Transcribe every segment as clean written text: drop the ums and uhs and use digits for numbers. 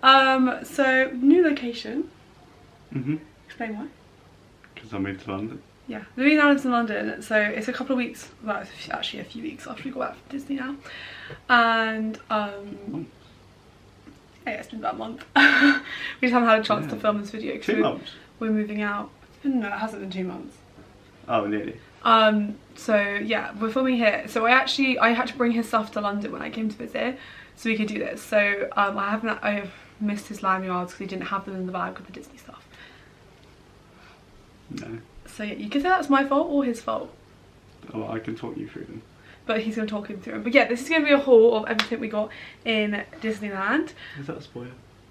So new location. Explain why. Because I moved to London. Yeah, Louis now lives in London, so it's a couple of weeks, well it's actually a few weeks after we got back from Disney now. And yeah, it's been about a month. We just haven't had a chance to film this video because we're moving out. No, it hasn't been 2 months. Oh, nearly. So yeah, we're filming here. So I had to bring his stuff to London when I came to visit so we could do this. So I have missed his lanyards because he didn't have them in the bag with the Disney stuff. No. So yeah, you can say that's my fault or his fault. Oh, I can talk you through them. But he's going to talk him through them. But yeah, this is going to be a haul of everything we got in Disneyland. Is that a spoiler?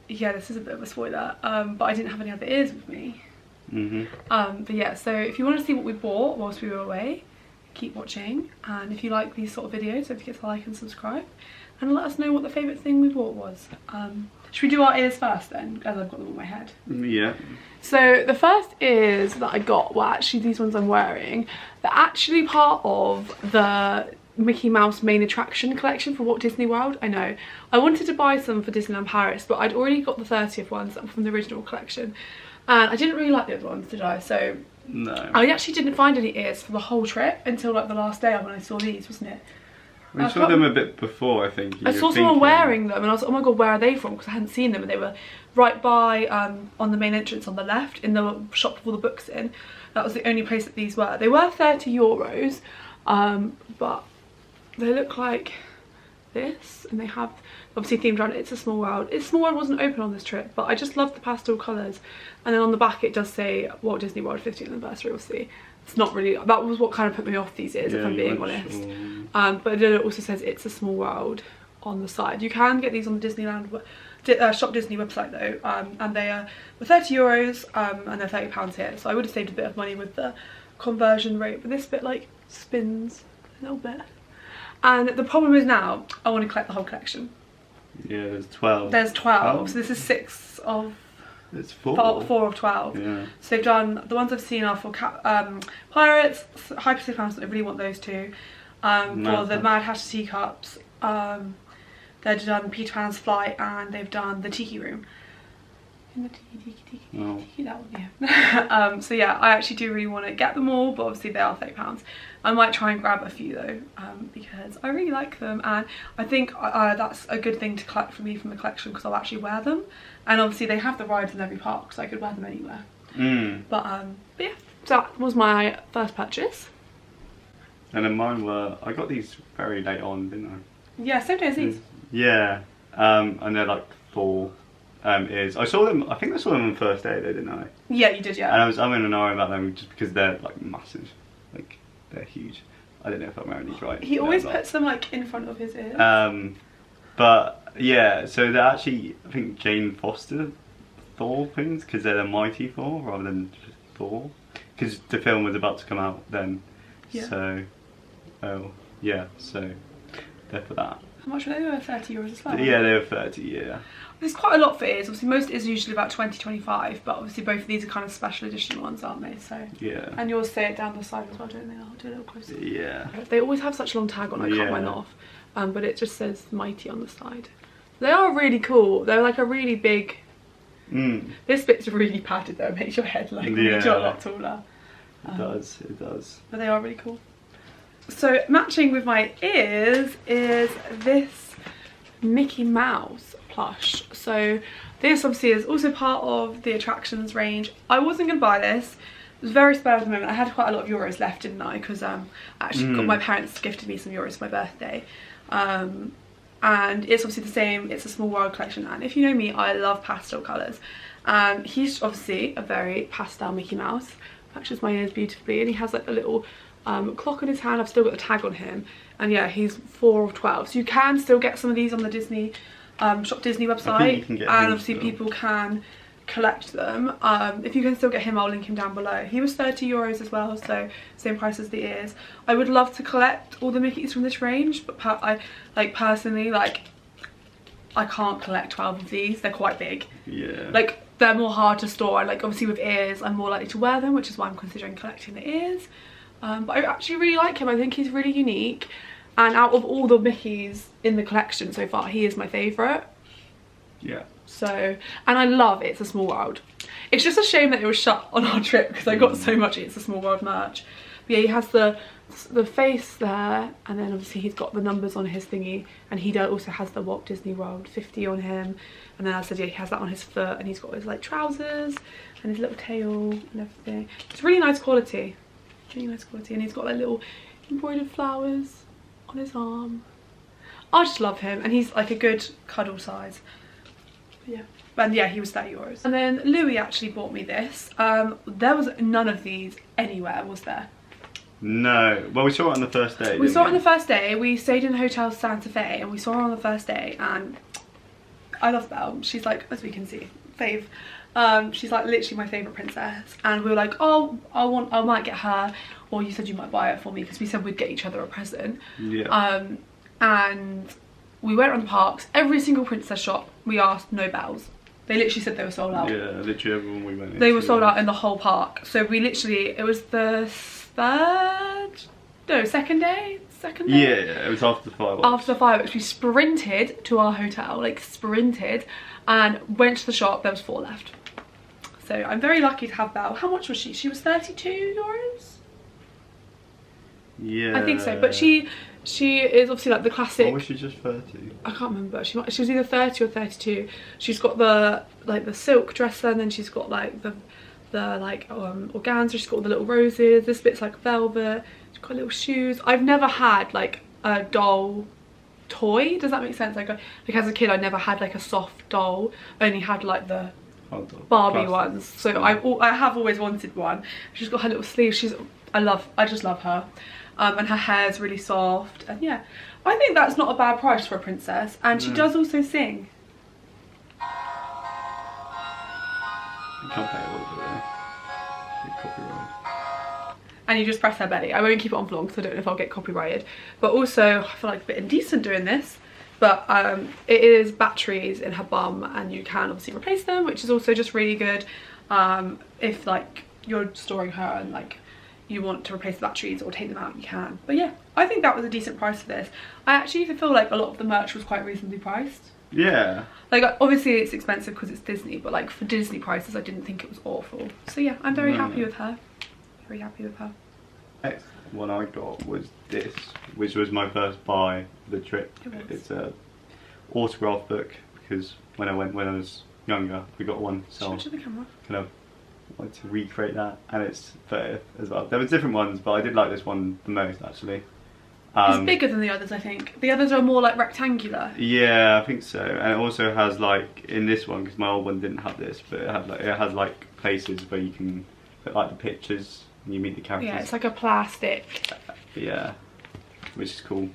Yeah, this is a bit of a spoiler. But I didn't have any other ears with me. But yeah, so if you want to see what we bought whilst we were away, keep watching. And if you like these sort of videos, don't forget to like and subscribe. And let us know what the favourite thing we bought was. Should we do our ears first then, as I've got them on my head? Yeah. So the first ears that I got were actually these ones I'm wearing. They're actually part of the Mickey Mouse main attraction collection for Walt Disney World. I know. I wanted to buy some for Disneyland Paris, but I'd already got the 30th ones that were from the original collection. And I didn't really like the other ones, did I? So no. I actually didn't find any ears for the whole trip until like the last day when I saw these, wasn't it? We saw them a bit before, I think. I saw someone wearing them and I was like, oh my god, where are they from? Because I hadn't seen them and they were right by on the main entrance on the left in the shop with all the books in. That was the only place that these were. They were €30, but they look like this and they have obviously themed around it. It's a Small World. It's Small World wasn't open on this trip, but I just love the pastel colours. And then on the back it does say Walt Disney World 50th anniversary, obviously. It's not really, that was what kind of put me off these ears, if I'm being honest. Sure. But then it also says It's a Small World on the side. You can get these on the Disneyland Shop Disney website though, and they were €30 and they're £30 here. So I would have saved a bit of money with the conversion rate, but this bit like spins a little bit. And the problem is now I want to collect the whole collection. Yeah, there's 12. There's 12, so this is 6 of... It's 4. 4 of 12. Yeah. So they've done, the ones I've seen are for Pirates, High Pacific Mountain, I really want those two. For the Mad Hatter Teacups, they've done Peter Pan's Flight and they've done the Tiki Room. In the tiki, that one, yeah. So yeah, I actually do really want to get them all, but obviously they are £30. I might try and grab a few though, because I really like them, and I think that's a good thing to collect for me from the collection because I'll actually wear them, and obviously they have the rides in every park, so I could wear them anywhere. But yeah, so that was my first purchase. And then mine were, I got these very late on, didn't I? Yeah, same day as these. Yeah, and they're like 4 ears. I saw them, I think I saw them on the first day though, didn't I? Yeah, you did, yeah. And I'm in an hour about them just because they're like massive, like they're huge. I don't know if I'm wearing these right. He always puts them like in front of his ears. But yeah, so they're actually, I think, Jane Foster Thor things, because they're the Mighty Thor rather than just Thor, because the film was about to come out then. Yeah. So, yeah, so they're for that. How much were they? They were €30 as well. Yeah, they were 30, yeah. There's quite a lot for ears. Obviously most is usually about 20-25, but obviously both of these are kind of special edition ones, aren't they? So yeah. And yours say it down the side as well, don't they? I'll do a little closer. Yeah. They always have such a long tag on, I can't wind that off. But it just says Mighty on the side. They are really cool. They're like a really big... This bit's really padded though, it makes your head like really a lot taller. It does, it does. But they are really cool. So matching with my ears is this Mickey Mouse plush. So this obviously is also part of the attractions range. I wasn't going to buy this. It was very spare at the moment. I had quite a lot of euros left, didn't I? Because I actually got my parents gifted me some euros for my birthday. And it's obviously the same, it's a Small World collection, and if you know me, I love pastel colours. And he's obviously a very pastel Mickey Mouse, matches my ears beautifully, and he has like a little clock in his hand. I've still got the tag on him, and yeah, he's 4 of 12. So you can still get some of these on the Disney Shop Disney website, and obviously people can collect them. If you can still get him, I'll link him down below. He was €30 as well, so same price as the ears. I would love to collect all the Mickeys from this range, but personally I can't collect 12 of these. They're quite big. Yeah. Like they're more hard to store, and like obviously with ears I'm more likely to wear them, which is why I'm considering collecting the ears. But I actually really like him. I think he's really unique, and out of all the Mickeys in the collection so far, he is my favourite. Yeah. So, and I love It's a Small World. It's just a shame that it was shut on our trip because I got so much It's a Small World merch. But yeah, he has the face there, and then obviously he's got the numbers on his thingy, and he also has the Walt Disney World 50 on him. And then I said, yeah, he has that on his foot, and he's got his like trousers and his little tail and everything. It's really nice quality, really nice quality. And he's got like little embroidered flowers on his arm. I just love him, and he's like a good cuddle size. But yeah. And yeah, he was €30. And then Louis actually bought me this. There was none of these anywhere, was there? No. Well, we saw it on the first day. We saw it on the first day. We stayed in Hotel Santa Fe, and we saw her on the first day. And I love Belle. She's like, as we can see, fave. She's like literally my favourite princess. And we were like, oh, I might get her. Or you said you might buy it for me, because we said we'd get each other a present. Yeah. And we went on the parks. Every single princess shop we asked, no Belle's. They literally said they were sold out. Yeah, literally everyone we went into. They were sold out in the whole park. So we literally, it was the second day? Yeah, it was after the fireworks. After the fireworks, we sprinted to our hotel, like sprinted, and went to the shop. There was 4 left. So I'm very lucky to have Belle. How much was she? She was €32? Yeah. I think so, but she is obviously like the classic. Or was she just 30? I can't remember. She was either 30 or 32. She's got the silk dress, and then she's got like the organza. She's got all the little roses. This bit's like velvet. She's got little shoes. I've never had like a doll toy. Does that make sense? Like as a kid, I never had like a soft doll. I only had like the Barbie ones. So I have always wanted one. She's got her little sleeves. I just love her. And her hair's really soft, and yeah, I think that's not a bad price for a princess. And she does also sing. You can't play it all the way. Copyright. And you just press her belly. I won't keep it on vlog because I don't know if I'll get copyrighted. But also, I feel like a bit indecent doing this. But it is batteries in her bum, and you can obviously replace them, which is also just really good. If like you're storing her and like you want to replace the batteries or take them out, you can. But yeah, I think that was a decent price for this. I actually feel like a lot of the merch was quite reasonably priced. Yeah. Like obviously it's expensive because it's Disney, but like for Disney prices I didn't think it was awful. So yeah, I'm very happy with her. Very happy with her. Next one I got was this, which was my first buy for the trip. It's a autograph book, because when I was younger we got one, so show the camera. Kind of wanted to recreate that, and it's 30th as well. There was different ones, but I did like this one the most actually. It's bigger than the others, I think. The others are more like rectangular. Yeah, I think so. And it also has like, in this one, because my old one didn't have this, but it has like places where you can put like the pictures and you meet the characters. Yeah, it's like a plastic. Yeah, which is cool.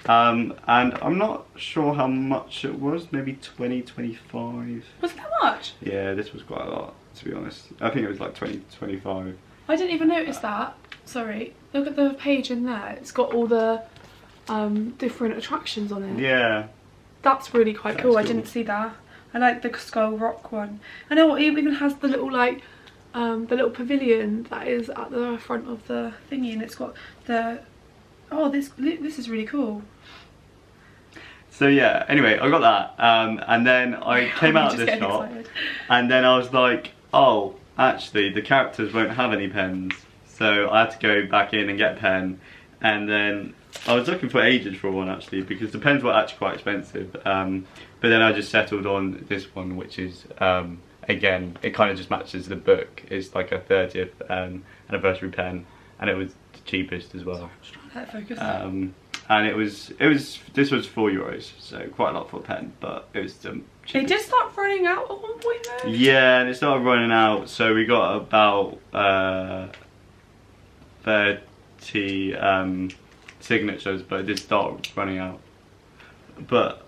And I'm not sure how much it was, maybe 20, 25. Was it that much? Yeah, this was quite a lot, to be honest. I think it was like 20, 25. I didn't even notice that. Sorry. Look at the page in there. It's got all the different attractions on it. Yeah. That's really quite cool. I didn't see that. I like the Skull Rock one. I know it even has the little like the little pavilion that is at the front of the thingy, and it's got the this is really cool. So yeah, anyway, I got that, and then I came out of this shop, and then I was like, oh, actually the characters won't have any pens, so I had to go back in and get a pen. And then I was looking for ages for one actually, because the pens were actually quite expensive, but then I just settled on this one, which is again, it kind of just matches the book. It's like a 30th anniversary pen, and it was the cheapest as well. And this was €4, so quite a lot for a pen, but it was the cheapest. It did start running out at one point though. Yeah, and it started running out, so we got about 30 signatures, but it did start running out. But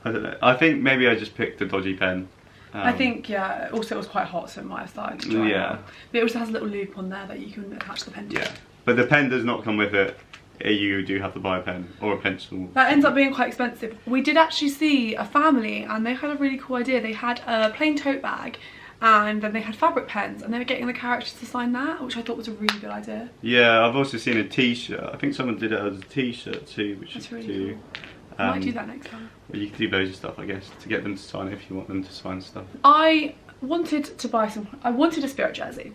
I don't know, I think maybe I just picked a dodgy pen. I think, yeah, also it was quite hot, so it might have started to dry out. But it also has a little loop on there that you can attach the pen to. Yeah, but the pen does not come with it. You do have to buy a pen or a pencil. That ends up being quite expensive. We did actually see a family, and they had a really cool idea. They had a plain tote bag, and then they had fabric pens, and they were getting the characters to sign that, which I thought was a really good idea. Yeah, I've also seen a t-shirt. I think someone did it as a t-shirt too, which is really I might do that next time. Well, you can do loads of stuff, I guess, to get them to sign if you want them to sign stuff. I wanted to buy I wanted a Spirit jersey.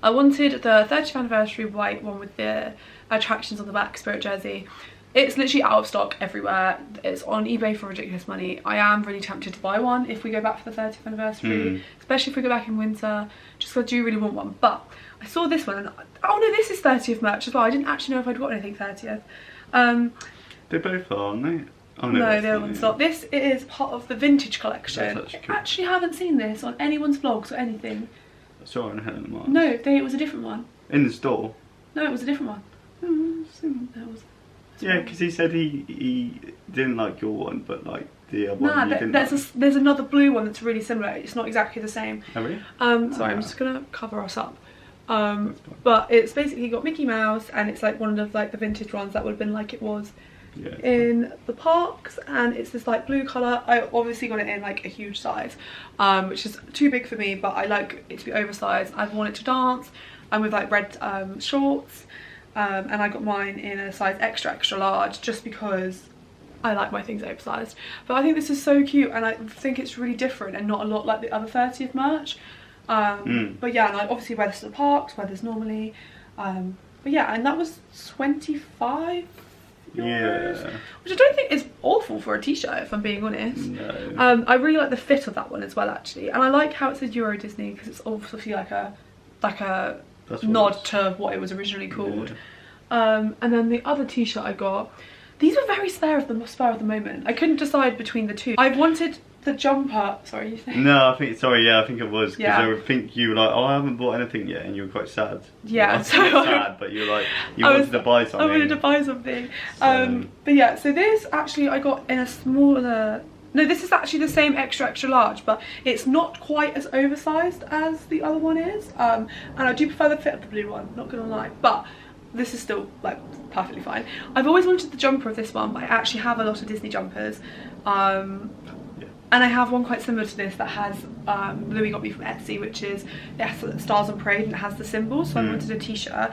I wanted the 30th anniversary white one with the attractions on the back, Spirit jersey. It's literally out of stock everywhere. It's on eBay for ridiculous money. I am really tempted to buy one if we go back for the 30th anniversary, especially if we go back in winter, just because I do really want one. But I saw this one and, oh no, this is 30th merch as well. I didn't actually know if I'd got anything 30th. They both are, aren't they? Oh, no, the other one's not. This is part of the vintage collection. That's I actually haven't seen this on anyone's vlogs or anything. I saw it on Helen Mars. No, it was a different one. In the store? No, it was a different one. No, it was. Yeah, because he said he didn't like your one, but like the other one you didn't there's another blue one that's really similar. It's not exactly the same. Oh really? Sorry, I'm just gonna cover us up. But it's basically got Mickey Mouse, and it's like one of like the vintage ones that would have been like it was in the parks, and it's this like blue colour. I obviously got it in like a huge size, which is too big for me, but I like it to be oversized. I've worn it to dance, and with like red shorts. And I got mine in a size extra large just because I like my things oversized. But I think this is so cute, and I think it's really different and not a lot like the other 30th merch. But yeah, and I obviously wear this to the parks where there's normally. But yeah, and that was 25 euros, which I don't think is awful for a t-shirt if I'm being honest. No. I really like the fit of that one as well actually, and I like how it says Euro Disney because it's obviously like a nod to what it was originally called. And then the other t-shirt I got, these were very spur of the moment. I couldn't decide between the two. I wanted the jumper. Sorry, you think? No, I think I think it was because I think you were like, oh, I haven't bought anything yet, and you were quite sad. Yeah, so sad, but you were like, you wanted to buy something. I wanted to buy something. But yeah, so this actually I got in a smaller. No, this is actually the same extra large, but it's not quite as oversized as the other one is. And I do prefer the fit of the blue one, not gonna lie, but this is still like perfectly fine. I've always wanted the jumper of this one, but I actually have a lot of Disney jumpers. And I have one quite similar to this that has, Louis got me from Etsy, which is, it has Stars on Parade and it has the symbol, so I wanted a t-shirt.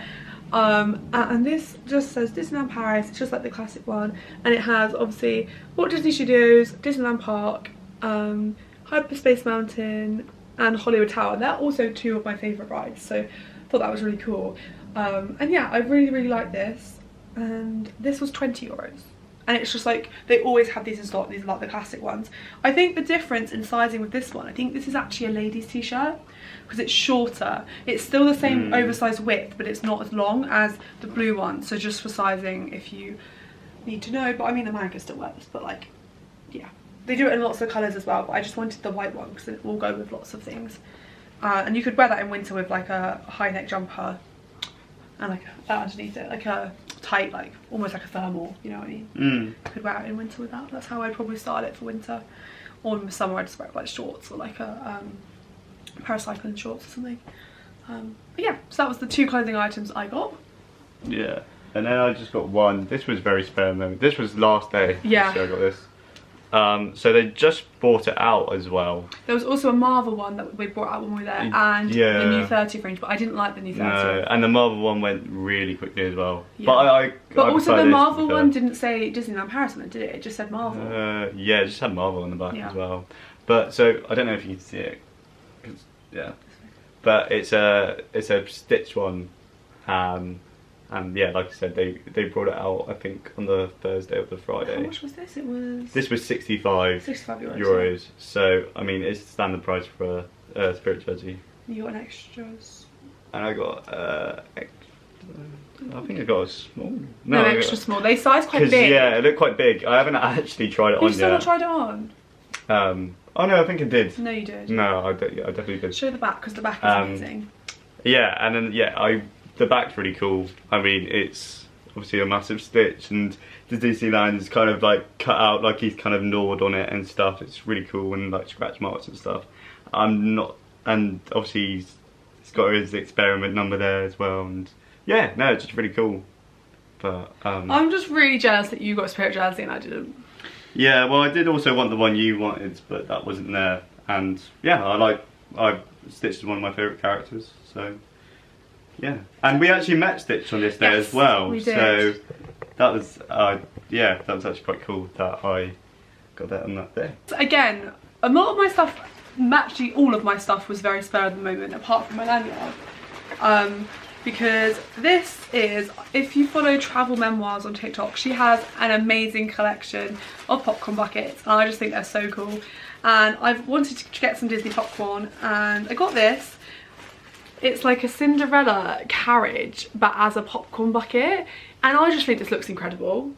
And this just says Disneyland Paris. It's just like the classic one, and it has obviously Walt Disney Studios, Disneyland Park, Hyperspace Mountain and Hollywood Tower. They're also two of my favourite rides, so I thought that was really cool. And yeah, I really like this, and this was 20 euros. And it's just like, they always have these in stock. These are like the classic ones. I think the difference in sizing with this one, I think this is actually a ladies t-shirt because it's shorter. It's still the same oversized width, but it's not as long as the blue one. So just for sizing, if you need to know. But I mean, America still wears, but like, yeah. They do it in lots of colours as well, but I just wanted the white one because it will go with lots of things. And you could wear that in winter with like a high neck jumper and like underneath it, like a tight, like almost like a thermal, you know what I mean? Could wear it in winter with that. That's how I'd probably style it for winter. Or in summer I'd just wear it like shorts or like a paracycling shorts or something. But yeah, so that was the two clothing items I got. Yeah, and then I just got one. This was very spare moment. This was last day. Yeah. So I got this. So they just brought it out as well. There was also a Marvel one that we brought out when we were there, and the new 30th range, but I didn't like the new 30th. No, and the Marvel one went really quickly as well. Yeah. But But also the Marvel one didn't say Disneyland Paris on it, did it? It just said Marvel. Yeah, it just had Marvel on the back as well. But so I don't know if you can see it. Yeah. But it's a stitched one. And yeah, like I said, they brought it out, I think, on the Thursday or the Friday. How much was this? This was 65 euros. Yeah. So, I mean, it's standard price for a Spirit jersey. You got an extras. And I got I think I got a small. No, extra small. They size quite big. Yeah, it looked quite big. I haven't actually tried it on yet. You've still not tried it on? Oh no, I think I did. No, you did. No, I definitely did. Show the back, because the back is amazing. Yeah, and then the back's really cool. I mean, it's obviously a massive stitch, and the Disneyland is kind of like cut out, like he's kind of gnawed on it and stuff. It's really cool, and like scratch marks and stuff. And obviously he's got his experiment number there as well, and yeah, no, it's just really cool. But I'm just really jealous that you got a Spirit jersey and I didn't. Yeah, well, I did also want the one you wanted, but that wasn't there. And yeah, I Stitch is one of my favourite characters, so yeah. And we actually met Stitch on this day as well. We did. So that was yeah, that was actually quite cool that I got that on that day. So again, a lot of my stuff, actually all of my stuff was very spare at the moment, apart from my lanyard. Because this is, if you follow Travel Memoirs on TikTok, she has an amazing collection of popcorn buckets, and I just think they're so cool. And I've wanted to get some Disney popcorn, and I got this. It's like a Cinderella carriage, but as a popcorn bucket, and I just think this looks incredible.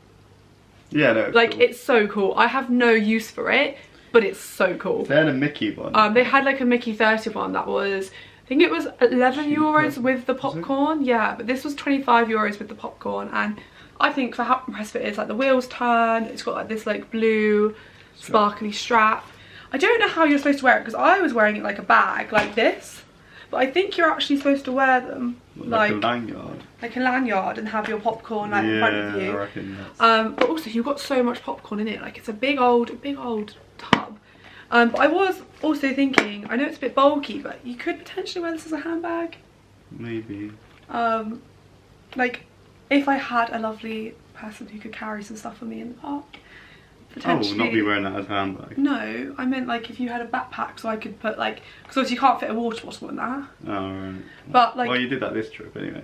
Yeah, no, like cool. It's so cool. I have no use for it, but it's so cool. They had a Mickey one. They had like a Mickey 30 one that was, I think it was 11 euros with the popcorn. Yeah, but this was 25 euros with the popcorn, and I think for how impressive it is, like the wheels turn, it's got like this like blue sparkly strap. I don't know how you're supposed to wear it, because I was wearing it like a bag, like this, but I think you're actually supposed to wear them like a lanyard. Like a lanyard, and have your popcorn like in front of you. I reckon that's... But also you've got so much popcorn in it, like it's a big old tub. But I was also thinking, I know it's a bit bulky, but you could potentially wear this as a handbag. Maybe. Like if I had a lovely person who could carry some stuff for me in the park. Oh, not be wearing that as a handbag. No, I meant like if you had a backpack, so I could put like, because obviously you can't fit a water bottle in that. Oh, right. But like, well, you did that this trip anyway.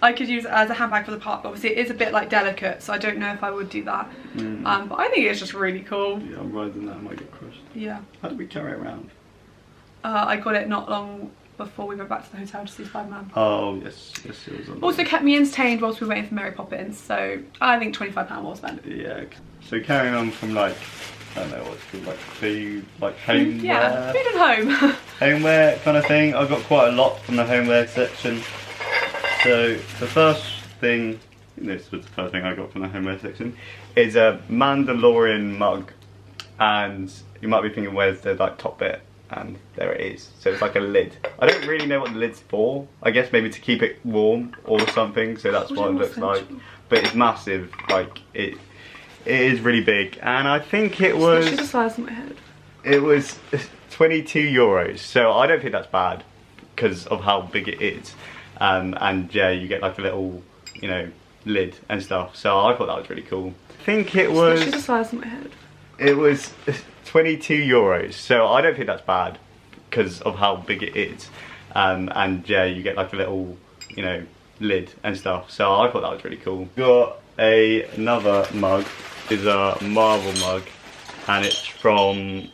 I could use it as a handbag for the park, but obviously it is a bit like delicate, so I don't know if I would do that. But I think it's just really cool. Yeah, I'm riding that, I might get crushed. Yeah. How did we carry it around? I got it not long before we went back to the hotel to see Spider-Man. Oh, yes, it was on. Also kept me entertained whilst we were waiting for Mary Poppins, so I think £25 well spent. Yeah, so carrying on from like, I don't know what it's called, like food, like homeware. Yeah, food and home. Homeware kind of thing. I got quite a lot from the homeware section. So the first thing, this was the first thing I got from the homeware section, is a Mandalorian mug. And you might be thinking, where's the like top bit? And there it is. So it's like a lid. I don't really know what the lid's for. I guess maybe to keep it warm or something. So that's what it looks like. But it's massive. Like it is really big. And I think it was. It's the size of my head. It was 22 euros. So I don't think that's bad because of how big it is. And yeah, you get like a little, you know, lid and stuff. So I thought that was really cool. I think it was. It's the size of my head. It was 22 euros, so I don't think that's bad because of how big it is. And yeah, you get like a little, you know, lid and stuff. So I thought that was really cool. Got another mug. It's a Marvel mug, and it's from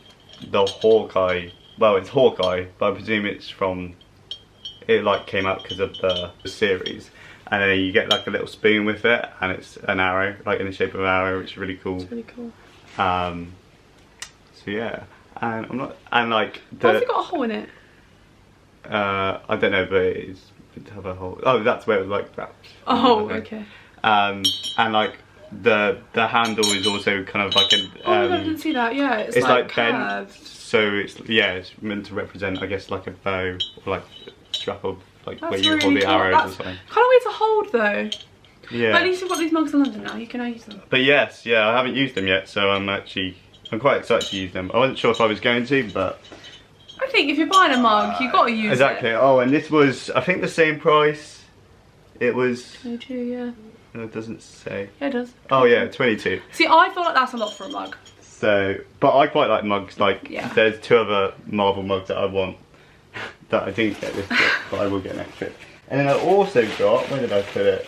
the Hawkeye. Well, it's Hawkeye, but I presume it's from. It like came out because of the series. And then you get like a little spoon with it, and it's an arrow, like in the shape of an arrow, which is really cool. It's really cool. So yeah, and I'm not, and like Why has it got a hole in it? I don't know, but it's meant to have a hole. Oh, that's where it was like wrapped. Oh, okay. And like the handle is also kind of like an. Oh, I didn't see that. Yeah, it's like bent, curved. so it's it's meant to represent, I guess, like a bow or like strap of like That's where you really hold the cool. arrows That's or something. kind of weird to hold though. Yeah. But at least you've got these mugs in London now. You can now use them. But yes, yeah, I haven't used them yet, so I'm quite excited to use them. I wasn't sure if I was going to, but I think if you're buying a mug, you've got to use exactly. it. Oh, and this was, I think, the same price. It was. 22, yeah. It doesn't say. Yeah, it does. Oh yeah, 22. See, I feel like that's a lot for a mug. So, but I quite like mugs. Like, yeah. There's two other Marvel mugs that I want that I didn't get this trip, but I will get next trip. And then I also got, where did I put it?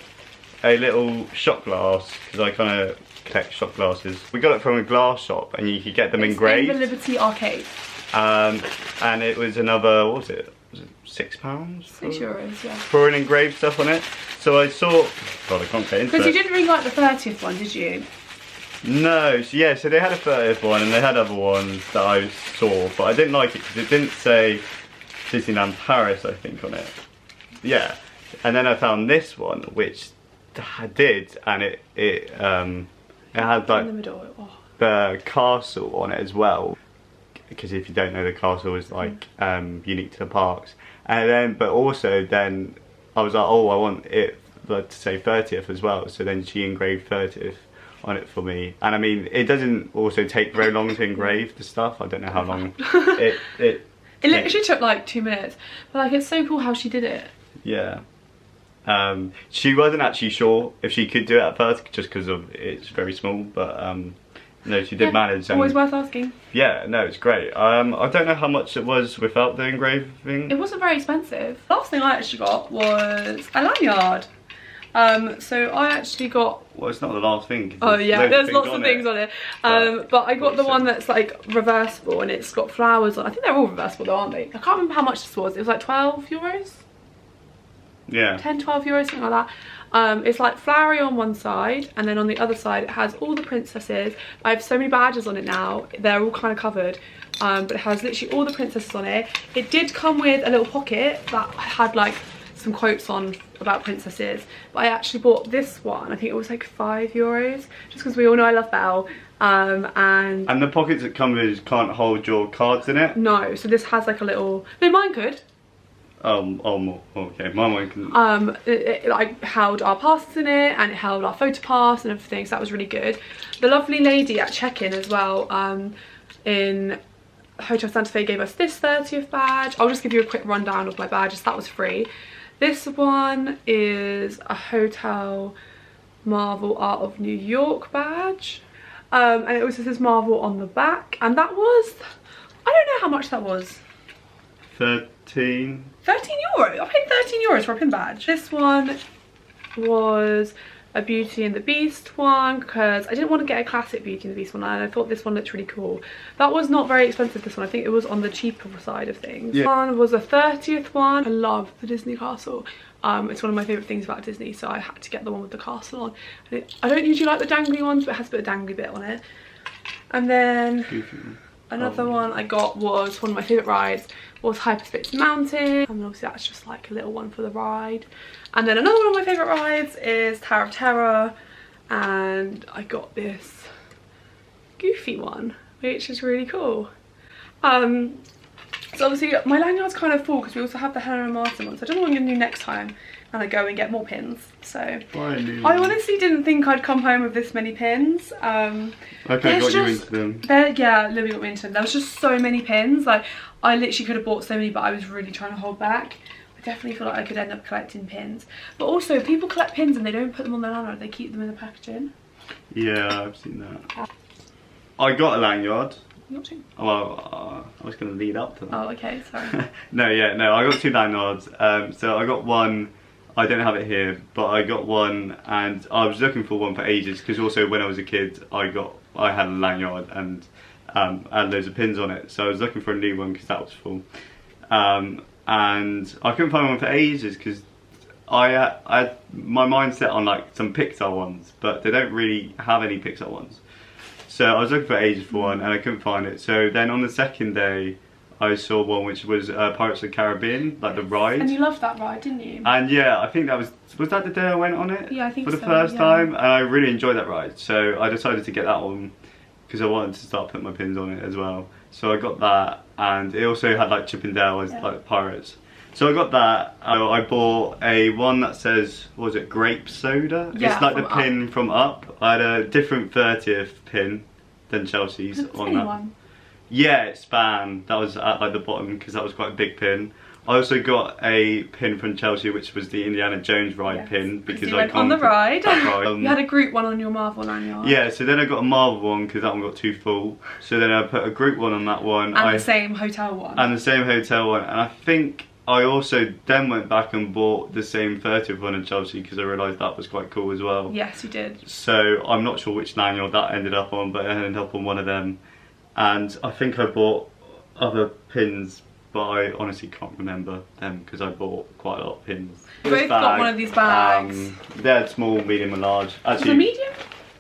A little shot glass, because I kind of collect shot glasses. We got it from a glass shop, and you could get them engraved. In the Liberty Arcade. And it was another, what was it? Was it £6? €6, yeah. For an engraved stuff on it. So I saw, God, I can't get into it. Because you didn't really like the 30th one, did you? No, so yeah, so they had a 30th one, and they had other ones that I saw, but I didn't like it because it didn't say Disneyland Paris, I think, on it. Yeah, and then I found this one, which I did, and it had like in the middle. Oh. the castle on it as well, because if you don't know, the castle is like unique to the parks. And then, but also then I was like, oh, I want it like, to say 30th as well. So then she engraved 30th on it for me. And I mean, it doesn't also take very long to engrave the stuff. I don't know how long it literally took like 2 minutes, but like it's so cool how she did it. Yeah. She wasn't actually sure if she could do it at first, just because of it's very small, but no, she did manage. Always worth asking. Yeah, no, it's great. I don't know how much it was without the engraving. It wasn't very expensive. Last thing I actually got was a lanyard. So I actually got... Well, it's not the last thing. Oh yeah, there's lots of things on it. But I got the one that's like reversible, and it's got flowers on. I think they're all reversible though, aren't they? I can't remember how much this was. It was like 12 euros? Yeah. 10, 12 euros, something like that. It's like flowery on one side, and then on the other side it has all the princesses. I have so many badges on it now, they're all kind of covered, but it has literally all the princesses on it. It did come with a little pocket that had like some quotes on about princesses, but I actually bought this one. I think it was like 5 euros, just because we all know I love Belle. And the pockets that come with can't hold your cards in it? No, so this has like a little... No, mine could. Okay, my one can... it like held our passes in it, and it held our photo pass and everything, so that was really good. The lovely lady at check-in as well, in Hotel Santa Fe, gave us this 30th badge. I'll just give you a quick rundown of my badges. That was free. This one is a Hotel Marvel Art of New York badge, and it also says Marvel on the back, and that was... I don't know how much that was. 13 euros. I paid 13 euros for a pin badge. This one was a Beauty and the Beast one, because I didn't want to get a classic Beauty and the Beast one, and I thought this one looked really cool. That was not very expensive, this one. I think it was on the cheaper side of things. Yeah. One was a 30th one. I love the Disney castle. It's one of my favourite things about Disney, so I had to get the one with the castle on. And I don't usually like the dangly ones, but it has a bit of dangly bit on it. And then another one I got was one of my favourite rides, was Hyperspace Mountain, and obviously that's just like a little one for the ride. And then another one of my favourite rides is Tower of Terror, and I got this Goofy one, which is really cool. So obviously my lanyard's kind of full because we also have the Hannah and Martin one, so I don't know what I'm going to do next time, and I go and get more pins. So I honestly didn't think I'd come home with this many pins. I could have got you into them. Yeah, Libby got me into them. There was just so many pins. Like, I literally could have bought so many, but I was really trying to hold back. I definitely feel like I could end up collecting pins. But also, people collect pins and they don't put them on their lanyard, they keep them in the packaging. Yeah, I've seen that. I got a lanyard. You got two? Well, I was going to lead up to that. Oh, okay, sorry. No, I got two lanyards. So I got one, I don't have it here, but I got one, and I was looking for one for ages, because also when I was a kid, I had a lanyard and had loads of pins on it. So I was looking for a new one because that was full. And I couldn't find one for ages because I had my mind set on like some Pixar ones, but they don't really have any Pixar ones. So I was looking for ages for one and I couldn't find it. So then on the second day, I saw one which was Pirates of the Caribbean, like the ride. And you loved that ride, didn't you? And yeah, I think that was that the day I went on it? Yeah, I think so. For the first time, and I really enjoyed that ride. So I decided to get that one because I wanted to start putting my pins on it as well. So I got that, and it also had like Chip and Dale as like pirates. So I got that. I bought a one that says, what was it, grape soda? Yeah, it's like the pin from Up. I had a different 30th pin than Chelsea's on that. One. Yeah, it's Span. That was at like the bottom because that was quite a big pin. I also got a pin from Chelsea, which was the Indiana Jones ride pin because I went on the ride. You had a group one on your Marvel lanyard. Yeah, so then I got a Marvel one because that one got too full. So then I put a group one on that one. And the same hotel one. And the same hotel one. And I think I also then went back and bought the same 30th one in Chelsea because I realised that was quite cool as well. Yes, you did. So I'm not sure which lanyard that ended up on, but it ended up on one of them. And I think I bought other pins, but I honestly can't remember them because I bought quite a lot of pins. We both got one of these bags. They're small, medium and large. Actually, is it a medium?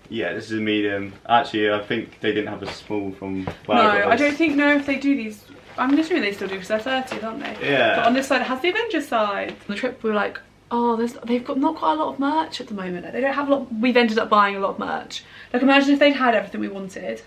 Yeah, this is a medium. Actually, I think they didn't have a small from where I got this. I don't think, no, if they do these, I'm assuming they still do because they're 30, aren't they? Yeah. But on this side it has the Avengers side. On the trip we were like, oh, they've got not quite a lot of merch at the moment. They don't have a lot, we've ended up buying a lot of merch. Like imagine if they'd had everything we wanted.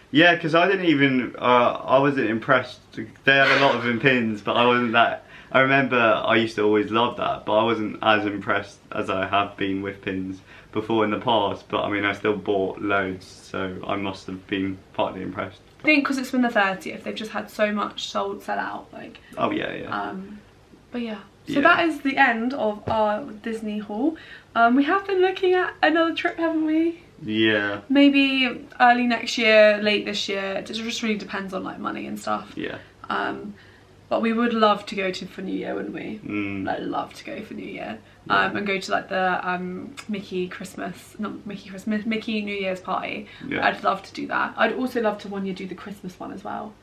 Yeah, because I didn't even, I wasn't impressed. They had a lot of them pins, but I wasn't that. I remember I used to always love that, but I wasn't as impressed as I have been with pins before in the past. But I mean, I still bought loads, so I must have been partly impressed. I think because it's been the 30th, they've just had so much sell out. Like. Oh yeah, yeah. But yeah, so that is the end of our Disney haul. We have been looking at another trip, haven't we? Yeah. Maybe early next year, late this year. It just really depends on like money and stuff. Yeah. But we would love to go to for New Year, wouldn't we? Like, love to go for New Year. And go to like the Mickey New Year's party. Yeah. I'd love to do that. I'd also love to one year do the Christmas one as well.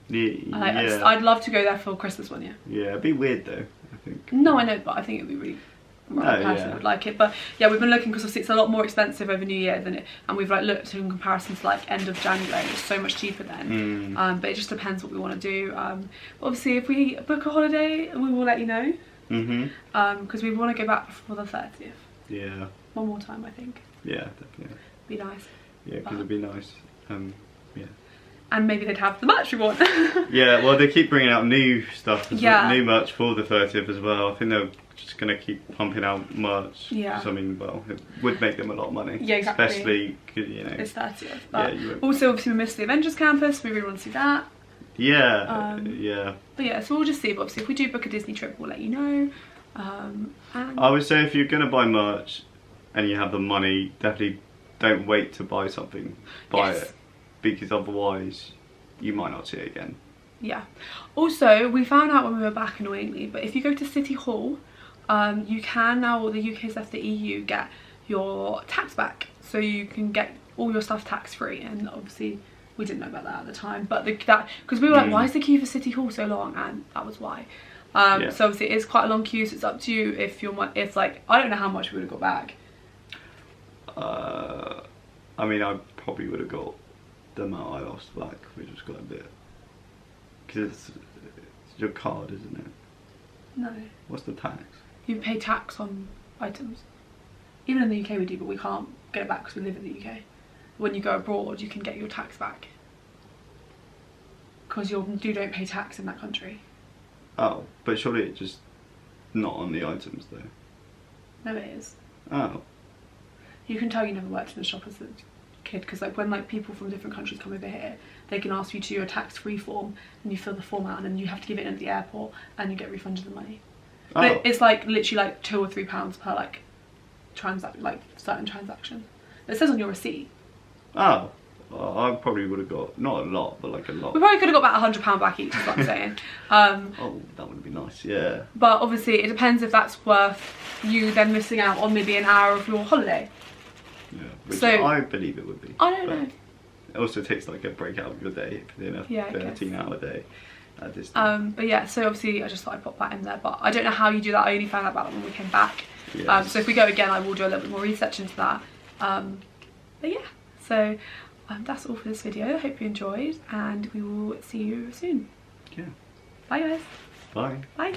Yeah. I'd love to go there for Christmas one year. Yeah, it'd be weird though, I think. No, I know, but I think it'd be really... personally would like it, but yeah, we've been looking because obviously it's a lot more expensive over New Year than it, and we've like looked in comparison to like end of January. It's so much cheaper then. But it just depends what we want to do. Obviously, if we book a holiday, we will let you know. Because we want to go back before the 30th. Yeah. One more time, I think. Yeah, definitely. Be nice. Yeah, because it'd be nice. Yeah. And maybe they'd have the merch we want. Yeah, well, they keep bringing out new stuff, new merch for the 30th as well. I think they're just going to keep pumping out merch. Yeah. I mean, well, it would make them a lot of money. Yeah, exactly. Especially, you know. It's 30th. But yeah, also, obviously, we missed the Avengers campus. We really want to see that. Yeah, yeah. But yeah, so we'll just see. But obviously, if we do book a Disney trip, we'll let you know. And I would say if you're going to buy merch and you have the money, definitely don't wait to buy something. Buy it. Because otherwise, you might not see it again. Yeah. Also, we found out when we were back, annoyingly, but if you go to City Hall, you can now, the UK's left the EU, get your tax back. So you can get all your stuff tax free, and obviously we didn't know about that at the time, but because we were like, why is the queue for City Hall so long? And that was why. So obviously it is quite a long queue, so it's up to you if like, I don't know how much we would have got back. I mean, I probably would have got the amount I lost back, which was quite a bit. Because it's your card, isn't it? No. What's the tax? You pay tax on items. Even in the UK we do, but we can't get it back because we live in the UK. When you go abroad, you can get your tax back. Because you don't pay tax in that country. Oh, but surely it's just not on the items though. No, it is. Oh. You can tell you never worked in a shop as a kid, because like when like people from different countries come over here, they can ask you to do a tax-free form, and you fill the form out, and then you have to give it in at the airport, and you get refunded the money. Oh. But it's like literally like £2 or £3 per like certain transaction. It says on your receipt. Oh. Well, I probably would have got, not a lot, but like a lot. We probably could have got about £100 back each, is what I'm saying. Oh, that would be nice, yeah. But obviously it depends if that's worth you then missing out on maybe an hour of your holiday. Yeah, which so, I believe it would be. I don't know. It also takes like a break out of your day if you're doing a 13-hour day at Disney. But yeah, so obviously I just thought I'd pop that in there, but I don't know how you do that. I only found out about it when we came back. Yes. So if we go again, I will do a little bit more research into that. But yeah, so that's all for this video. I hope you enjoyed, and we will see you soon. Yeah. Bye guys. Bye. Bye.